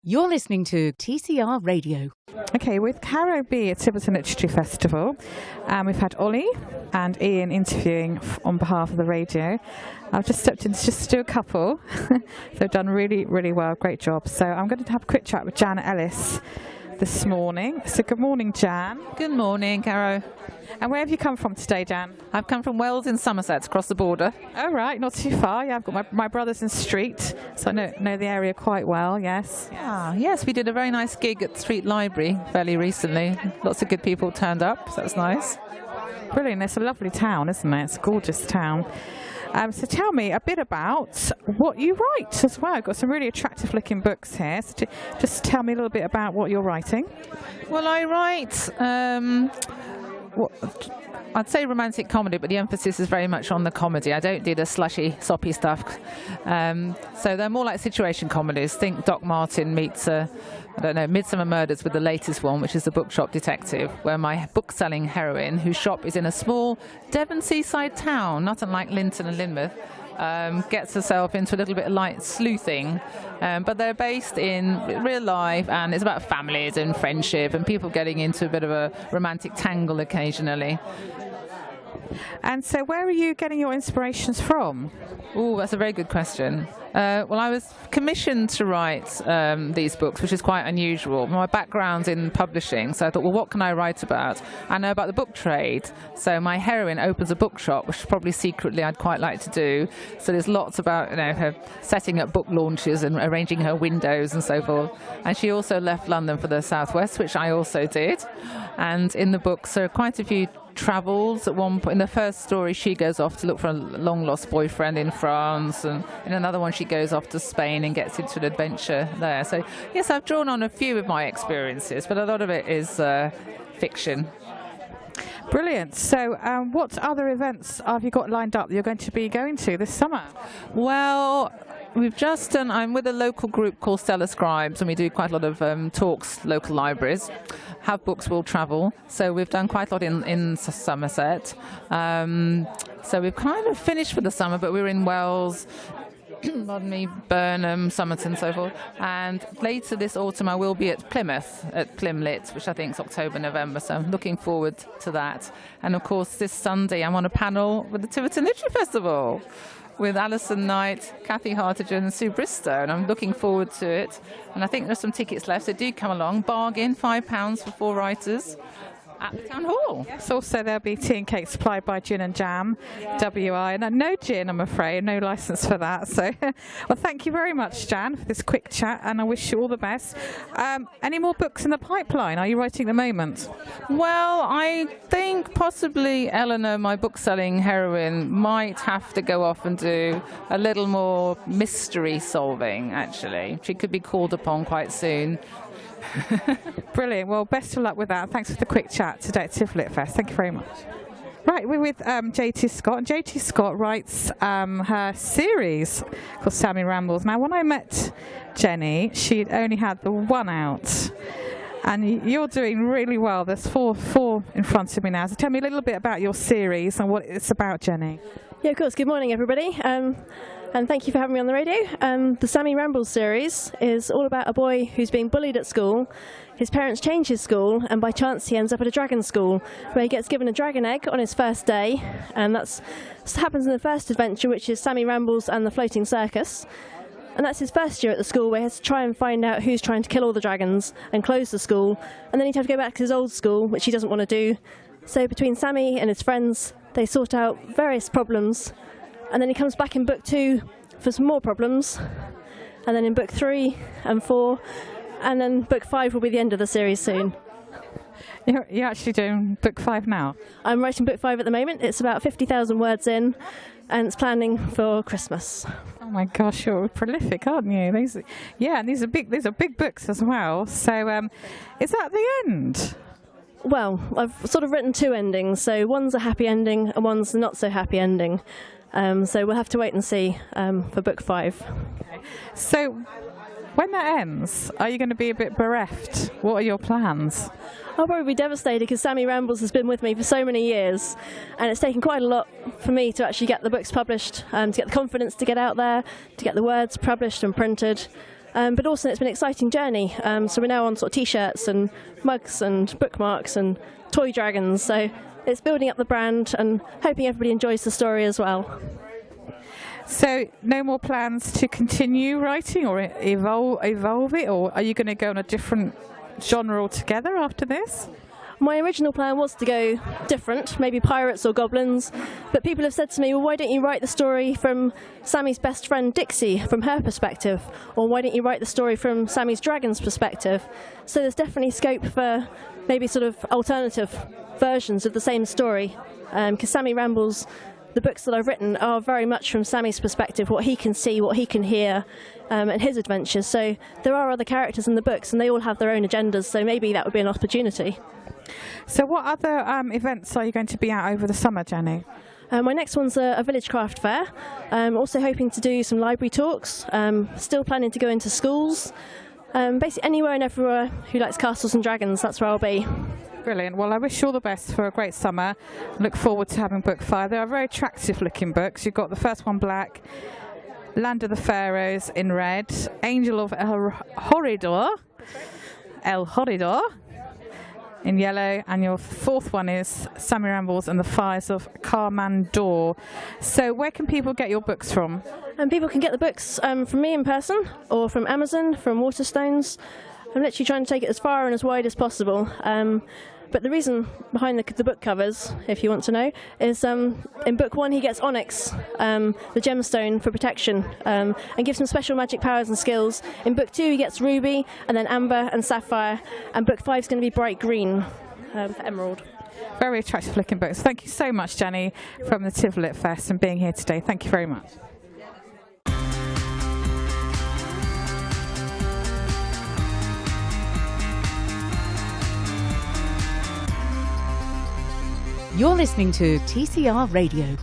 You're listening to TCR Radio. Okay, with Caro.B at Tiverton Literature Festival, we've had Ollie and Ian interviewing on behalf of the radio. I've just stepped in just to do a couple. They've done really, really well. Great job. So I'm going to have a quick chat with Jan Ellis this morning. So good morning, Jan. Good morning, Caro. And where have you come from today, Jan? I've come from Wales in Somerset, across the border. Oh, right, not too far. Yeah, I've got my brother's in Street, so I know the area quite well, yes. Yes, we did a very nice gig at Street Library fairly recently. Lots of good people turned up, so that's nice. Brilliant. It's a lovely town, isn't it? It's a gorgeous town. So tell me a bit about what you write as well. I've got some really attractive looking books here. So just tell me a little bit about what you're writing. Well, I write, I'd say romantic comedy, but the emphasis is very much on the comedy. I don't do the slushy, soppy stuff. So they're more like situation comedies. Think Doc Martin meets Midsummer Murders with the latest one, which is The Bookshop Detective, where my book-selling heroine, whose shop is in a small Devon seaside town, not unlike Linton and Lynmouth, gets herself into a little bit of light sleuthing. But they're based in real life, and it's about families and friendship and people getting into a bit of a romantic tangle occasionally. And so where are you getting your inspirations from? Oh, that's a very good question. Well, I was commissioned to write these books, which is quite unusual. My background's in publishing, so I thought, well, what can I write about? I know about the book trade, so my heroine opens a bookshop, which probably secretly I'd quite like to do. So there's lots about her setting up book launches and arranging her windows and so forth. And she also left London for the Southwest, which I also did. And in the books, there are quite a few travels. At one point in the first story, she goes off to look for a long lost boyfriend in France, and in another one she goes off to Spain and gets into an adventure there. So yes, I've drawn on a few of my experiences, but a lot of it is fiction. Brilliant. So what other events have you got lined up that you're going to be going to this summer? Well, we've just done, I'm with a local group called Stellar Scribes, and we do quite a lot of talks, local libraries. Have Books Will Travel. So we've done quite a lot in Somerset. So we've kind of finished for the summer, but we're in Wales, Burnham, Somerton, and so forth. And later this autumn, I will be at Plymouth, at TivLit, which I think is October, November. So I'm looking forward to that. And of course, this Sunday, I'm on a panel with the Tiverton Literature Festival with Alison Knight, Kathy Hartigan and Sue Bristow, and I'm looking forward to it. And I think there's some tickets left, so do come along. Bargain, £5 for 4 writers at the Town Hall. Yes, also there'll be tea and cake supplied by Gin and Jam, WI. And no gin, I'm afraid, no licence for that. So, well, thank you very much, Jan, for this quick chat, and I wish you all the best. Any more books in the pipeline? Are you writing at the moment? Well, I think possibly Eleanor, my book-selling heroine, might have to go off and do a little more mystery solving, actually. She could be called upon quite soon. Brilliant. Well, best of luck with that. Thanks for the quick chat today at TivLitFest. Thank you very much. Right, we're with JT Scott. JT Scott writes her series called Sammy Rambles. Now, when I met Jenny, she'd only had the one out. And you're doing really well. There's four in front of me now. So tell me a little bit about your series and what it's about, Jenny. Yeah, of course. Good morning, everybody. And thank you for having me on the radio. The Sammy Rambles series is all about a boy who's being bullied at school. His parents change his school, and by chance he ends up at a dragon school, where he gets given a dragon egg on his first day. And that happens in the first adventure, which is Sammy Rambles and the Floating Circus. And that's his first year at the school, where he has to try and find out who's trying to kill all the dragons and close the school. And then he'd have to go back to his old school, which he doesn't want to do. So between Sammy and his friends, they sort out various problems. And then he comes back in book 2 for some more problems. And then in book 3 and 4. And then book 5 will be the end of the series soon. You're actually doing book 5 now? I'm writing book 5 at the moment. It's about 50,000 words in. And it's planning for Christmas. Oh my gosh, you're prolific, aren't you? These are big books as well. So is that the end? Well, I've sort of written 2 endings. So one's a happy ending and one's a not so happy ending. So we'll have to wait and see for book 5. Okay. So when that ends, are you going to be a bit bereft? What are your plans? I'll probably be devastated because Sammy Rambles has been with me for so many years, and it's taken quite a lot for me to actually get the books published, to get the confidence to get out there, to get the words published and printed. But also it's been an exciting journey. So we're now on sort of T-shirts and mugs and bookmarks and toy dragons. So it's building up the brand and hoping everybody enjoys the story as well. So no more plans to continue writing or evolve it, or are you going to go on a different genre altogether after this? My original plan was to go different, maybe pirates or goblins, but people have said to me, well, why don't you write the story from Sammy's best friend Dixie, from her perspective, or why don't you write the story from Sammy's dragon's perspective? So there's definitely scope for maybe sort of alternative versions of the same story, because Sammy Rambles, the books that I've written are very much from Sammy's perspective, what he can see, what he can hear, and his adventures. So there are other characters in the books and they all have their own agendas, so maybe that would be an opportunity. So what other events are you going to be at over the summer, Jenny? My next one's a village craft fair. I'm also hoping to do some library talks, still planning to go into schools. Basically anywhere and everywhere who likes castles and dragons, that's where I'll be. Brilliant. Well, I wish you all the best for a great summer. Look forward to having book 5. They are very attractive looking books. You've got the first one black, Land of the Pharaohs in red, Angel of El Horridor in yellow, and your fourth one is Sammy Rambles and the Fires of Carmandor. So where can people get your books from? And people can get the books from me in person or from Amazon, from Waterstones. I'm literally trying to take it as far and as wide as possible. But the reason behind the book covers, if you want to know, is in book 1 he gets onyx, the gemstone for protection, and gives him special magic powers and skills. In book 2 he gets ruby, and then amber and sapphire, and book 5 is going to be bright green for emerald. Very attractive looking books. Thank you so much, Jenny, from the TivLitFest and being here today. Thank you very much. You're listening to TCR Radio.